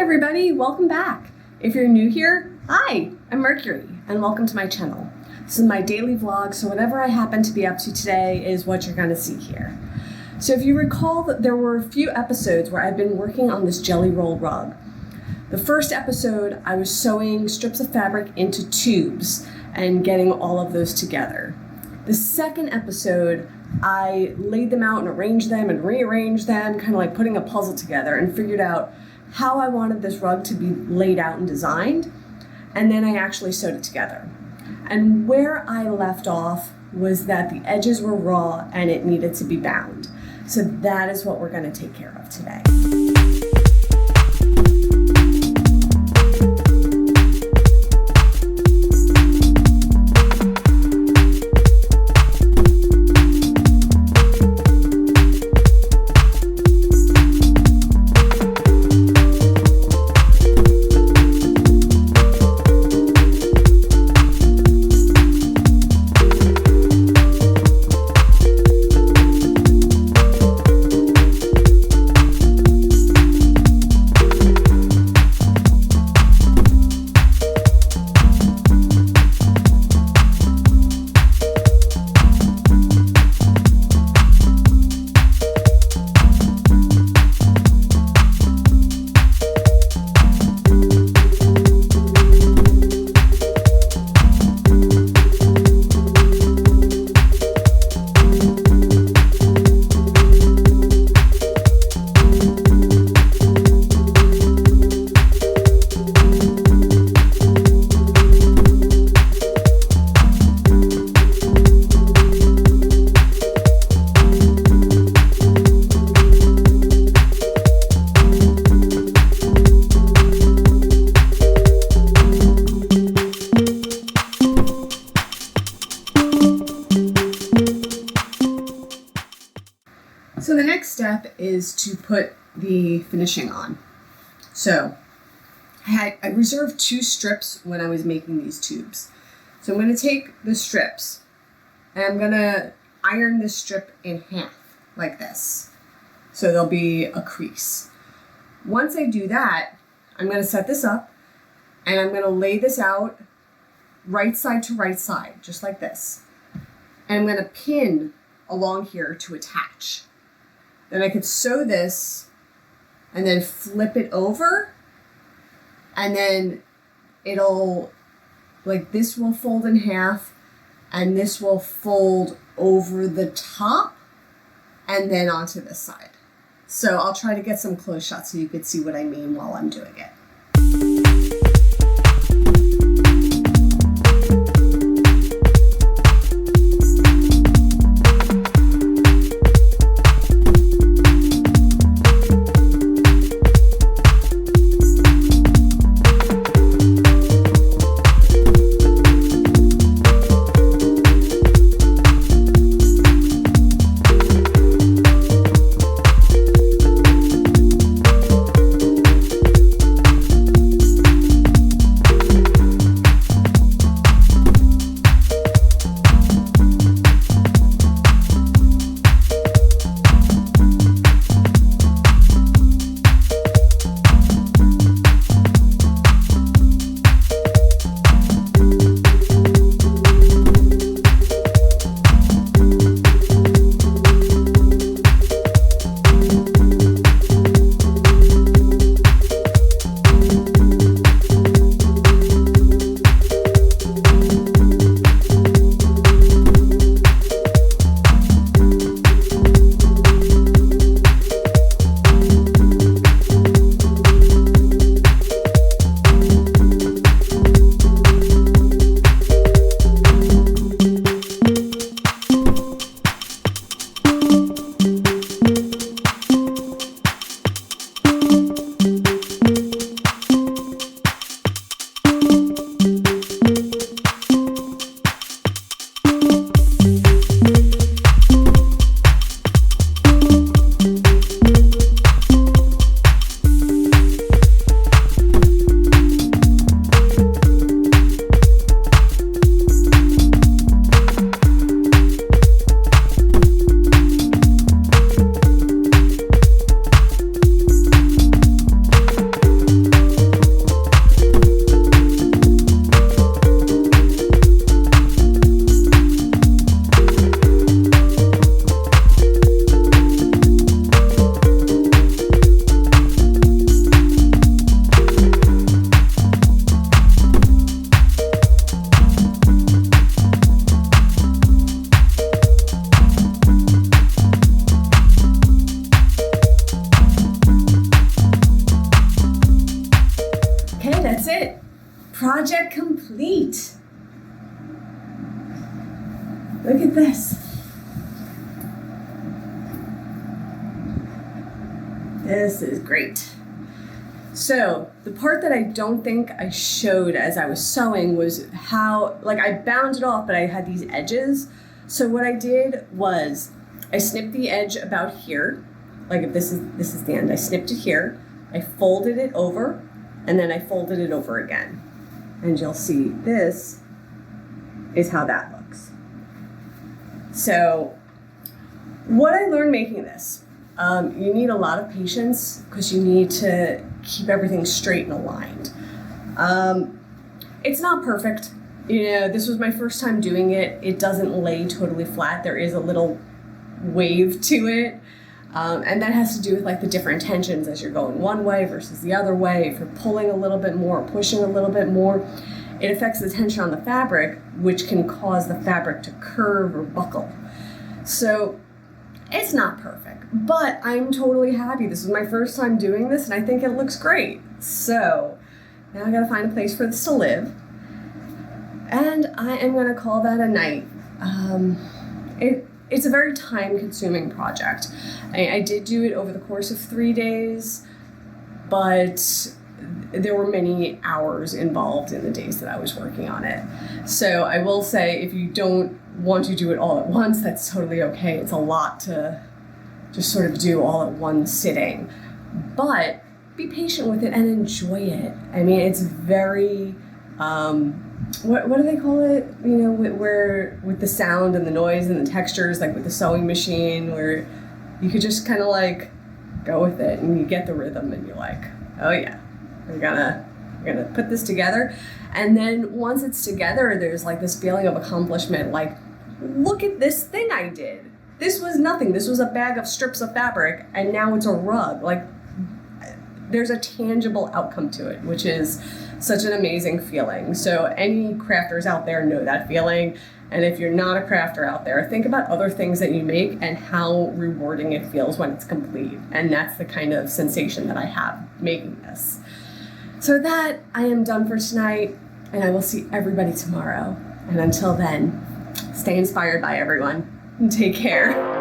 everybody, welcome back. If you're new here, hi, I'm Mercury and welcome to my channel. This is my daily vlog, so whatever I happen to be up to today is what you're going to see here. So if you recall that there were a few episodes where I've been working on this jelly roll rug. The first episode, I was sewing strips of fabric into tubes and getting all of those together. The second episode, I laid them out and arranged them and rearranged them, kind of like putting a puzzle together, and figured out how I wanted this rug to be laid out and designed, and then I actually sewed it together. And where I left off was that the edges were raw and it needed to be bound. So that is what we're going to take care of today. So the next step is to put the finishing on. So I reserved 2 strips when I was making these tubes. So I'm going to take the strips and I'm going to iron this strip in half like this. So there'll be a crease. Once I do that, I'm going to set this up and I'm going to lay this out right side to right side, just like this. And I'm going to pin along here to attach. Then I could sew this and then flip it over, and then it'll, like, this will fold in half and this will fold over the top and then onto this side. So I'll try to get some close shots so you could see what I mean while I'm doing it. project complete. Look at this. This is great. So the part that I don't think I showed as I was sewing was how, like, I bound it off, but I had these edges. So what I did was I snipped the edge about here. Like if this is the end, I snipped it here. I folded it over, and then I folded it over again. And you'll see this is how that looks. So what I learned making this, you need a lot of patience because you need to keep everything straight and aligned. It's not perfect. This was my first time doing it. It doesn't lay totally flat. There is a little wave to it. And that has to do with like the different tensions as you're going one way versus the other way. If you're pulling a little bit more, pushing a little bit more, it affects the tension on the fabric, which can cause the fabric to curve or buckle. So it's not perfect, but I'm totally happy. This is my first time doing this, and I think it looks great. So now I gotta find a place for this to live, and I am gonna call that a night. It's a very time-consuming project. I did do it over the course of 3 days, but there were many hours involved in the days that I was working on it. So I will say, if you don't want to do it all at once, that's totally okay. It's a lot to just sort of do all at one sitting. But be patient with it and enjoy it. I mean, it's very, what do they call it? Where with the sound and the noise and the textures, like with the sewing machine, where you could just kind of like go with it and you get the rhythm and you're like, oh yeah, we're gonna put this together. And then once it's together, there's like this feeling of accomplishment, like, look at this thing I did. This was nothing. This was a bag of strips of fabric, and now it's a rug. Like, there's a tangible outcome to it, which is such an amazing feeling. So any crafters out there know that feeling. And if you're not a crafter out there, think about other things that you make and how rewarding it feels when it's complete. And that's the kind of sensation that I have making this. So that, I am done for tonight, and I will see everybody tomorrow. And until then, stay inspired by everyone, and take care.